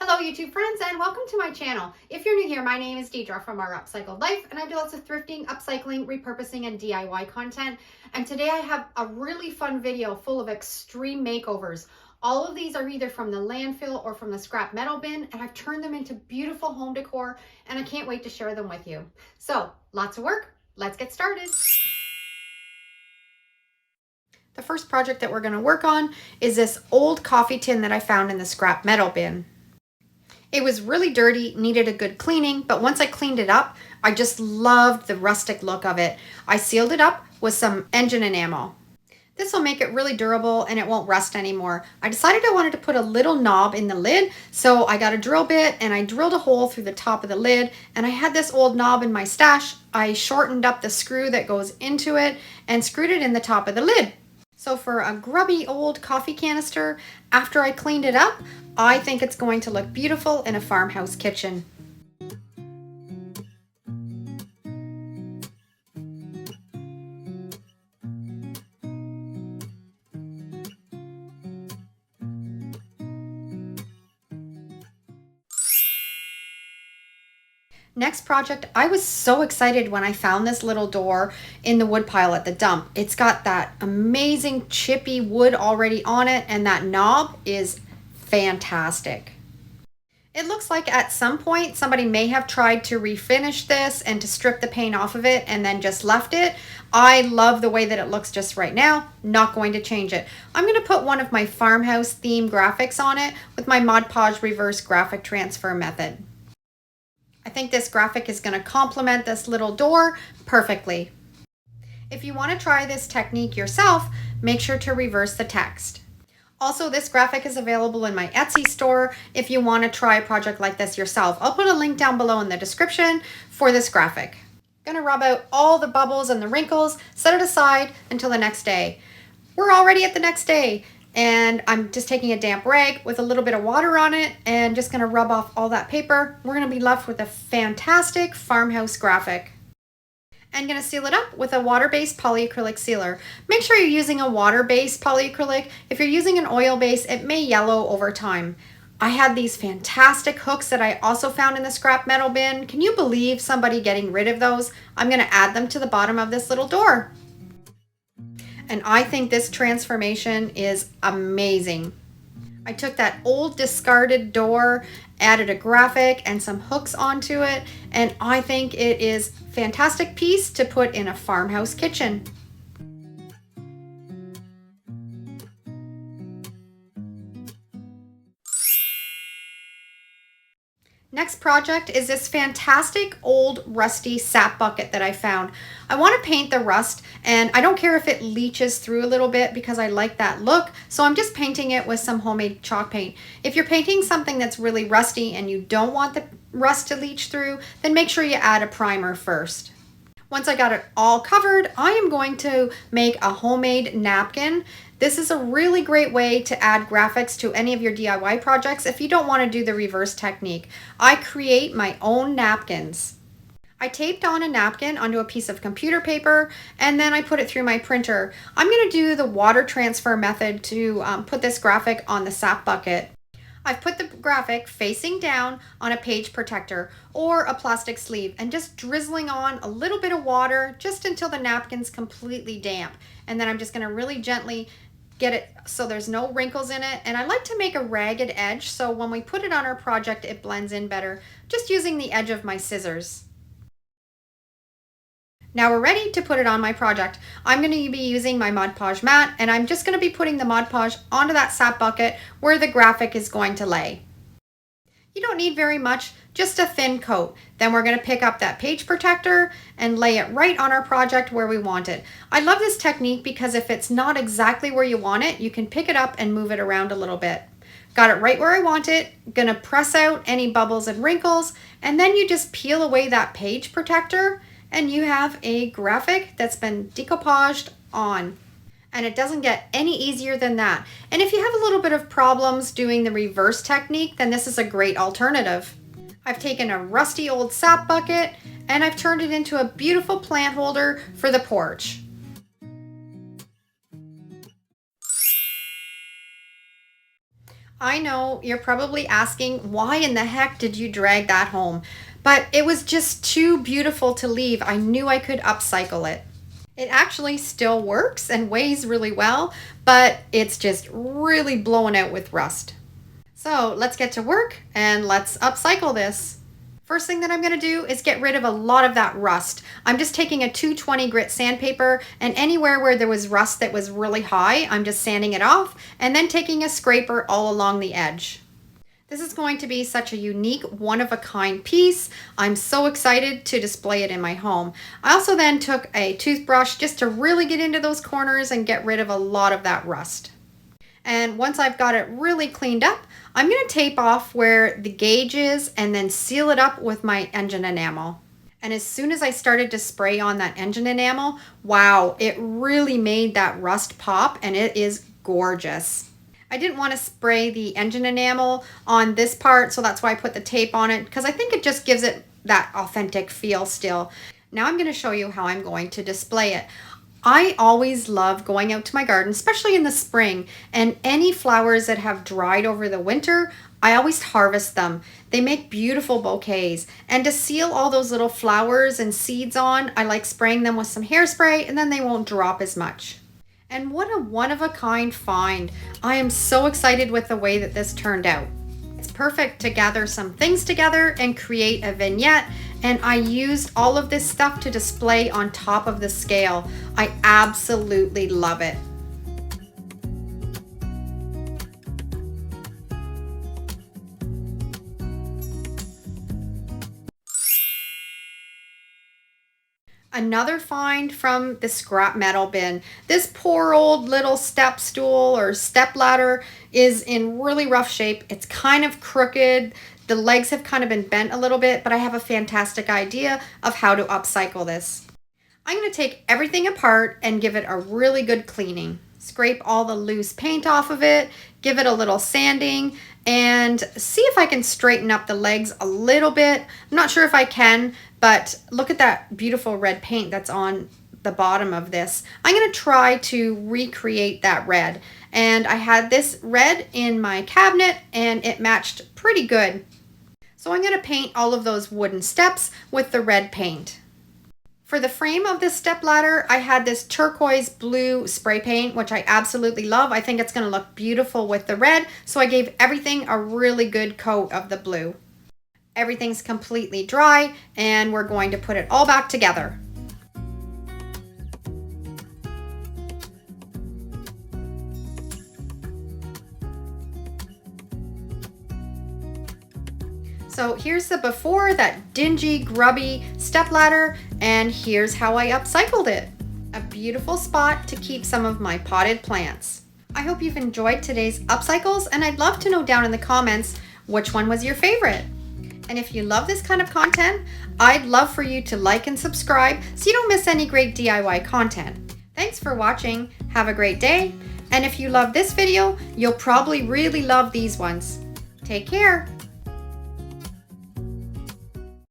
Hello YouTube friends and welcome to my channel. If you're new here, my name is Deidre from Our Upcycled Life and I do lots of thrifting, upcycling, repurposing, and DIY content. And today I have a really fun video full of extreme makeovers. All of these are either from the landfill or from the scrap metal bin, and I've turned them into beautiful home decor and I can't wait to share them with you. So lots of work, let's get started. The first project that we're going to work on is this old coffee tin that I found in the scrap metal bin. It was really dirty, needed a good cleaning, but once I cleaned it up, I just loved the rustic look of it. I sealed it up with some engine enamel. This will make it really durable and it won't rust anymore. I decided I wanted to put a little knob in the lid, so I got a drill bit and I drilled a hole through the top of the lid, and I had this old knob in my stash. I shortened up the screw that goes into it and screwed it in the top of the lid. So for a grubby old coffee canister, after I cleaned it up, I think it's going to look beautiful in a farmhouse kitchen. Next project, I was so excited when I found this little door in the wood pile at the dump. It's got that amazing chippy wood already on it, and that knob is fantastic. It looks like at some point somebody may have tried to refinish this and to strip the paint off of it and then just left it. I love the way that it looks just right now. Not going to change it. I'm going to put one of my farmhouse theme graphics on it with my Mod Podge reverse graphic transfer method. I think this graphic is going to complement this little door perfectly. If you want to try this technique yourself, make sure to reverse the text. Also, this graphic is available in my Etsy store if you want to try a project like this yourself. I'll put a link down below in the description for this graphic. I'm going to rub out all the bubbles and the wrinkles, set it aside until the next day. We're already at the next day. And I'm just taking a damp rag with a little bit of water on it and just going to rub off all that paper. We're going to be left with a fantastic farmhouse graphic. I'm going to seal it up with a water-based polyacrylic sealer. Make sure you're using a water-based polyacrylic. If you're using an oil-based, it may yellow over time. I had these fantastic hooks that I also found in the scrap metal bin. Can you believe somebody getting rid of those? I'm going to add them to the bottom of this little door. And I think this transformation is amazing. I took that old discarded door, added a graphic and some hooks onto it, and I think it is a fantastic piece to put in a farmhouse kitchen. Next project is this fantastic old rusty sap bucket that I found. I want to paint the rust, and I don't care if it leaches through a little bit because I like that look, so I'm just painting it with some homemade chalk paint. If you're painting something that's really rusty and you don't want the rust to leach through, then make sure you add a primer first. Once I got it all covered, I am going to make a homemade napkin. This is a really great way to add graphics to any of your DIY projects if you don't want to do the reverse technique. I create my own napkins. I taped on a napkin onto a piece of computer paper and then I put it through my printer. I'm going to do the water transfer method to put this graphic on the Sap Bucket. I've put the graphic facing down on a page protector or a plastic sleeve and just drizzling on a little bit of water just until the napkin's completely damp. And then I'm just going to really gently get it so there's no wrinkles in it. And I like to make a ragged edge so when we put it on our project it blends in better, just using the edge of my scissors. Now we're ready to put it on my project. I'm going to be using my Mod Podge mat, and I'm just going to be putting the Mod Podge onto that sap bucket where the graphic is going to lay. You don't need very much, just a thin coat. Then we're going to pick up that page protector and lay it right on our project where we want it. I love this technique because if it's not exactly where you want it, you can pick it up and move it around a little bit. Got it right where I want it, gonna press out any bubbles and wrinkles, and then you just peel away that page protector and you have a graphic that's been decoupaged on. And it doesn't get any easier than that. And if you have a little bit of problems doing the reverse technique, then this is a great alternative. I've taken a rusty old sap bucket and I've turned it into a beautiful plant holder for the porch. I know you're probably asking, why in the heck did you drag that home? But it was just too beautiful to leave. I knew I could upcycle it. It actually still works and weighs really well, but it's just really blowing out with rust. So let's get to work and let's upcycle this. First thing that I'm going to do is get rid of a lot of that rust. I'm just taking a 220 grit sandpaper, and anywhere where there was rust that was really high, I'm just sanding it off and then taking a scraper all along the edge. This is going to be such a unique, one-of-a-kind piece. I'm so excited to display it in my home. I also then took a toothbrush just to really get into those corners and get rid of a lot of that rust. And once I've got it really cleaned up, I'm going to tape off where the gauge is and then seal it up with my engine enamel. And as soon as I started to spray on that engine enamel, wow, it really made that rust pop, and it is gorgeous. I didn't want to spray the engine enamel on this part, so that's why I put the tape on it, because I think it just gives it that authentic feel still. Now I'm going to show you how I'm going to display it. I always love going out to my garden, especially in the spring, and any flowers that have dried over the winter, I always harvest them. They make beautiful bouquets, and to seal all those little flowers and seeds on, I like spraying them with some hairspray, and then they won't drop as much. And what a one-of-a-kind find. I am so excited with the way that this turned out. It's perfect to gather some things together and create a vignette, and I used all of this stuff to display on top of the scale. I absolutely love it. Another find from the scrap metal bin. This poor old little step stool or step ladder is in really rough shape. It's kind of crooked. The legs have kind of been bent a little bit, but I have a fantastic idea of how to upcycle this. I'm going to take everything apart and give it a really good cleaning. Scrape all the loose paint off of it, give it a little sanding, and see if I can straighten up the legs a little bit. I'm not sure if I can, but look at that beautiful red paint that's on the bottom of this. I'm going to try to recreate that red. And I had this red in my cabinet and it matched pretty good. So I'm going to paint all of those wooden steps with the red paint. For the frame of this step ladder, I had this turquoise blue spray paint, which I absolutely love. I think it's going to look beautiful with the red, so I gave everything a really good coat of the blue. Everything's completely dry, and we're going to put it all back together. So here's the before, that dingy, grubby stepladder, and here's how I upcycled it. A beautiful spot to keep some of my potted plants. I hope you've enjoyed today's upcycles, and I'd love to know down in the comments which one was your favorite. And if you love this kind of content, I'd love for you to like and subscribe so you don't miss any great DIY content. Thanks for watching, have a great day, and if you love this video, you'll probably really love these ones. Take care.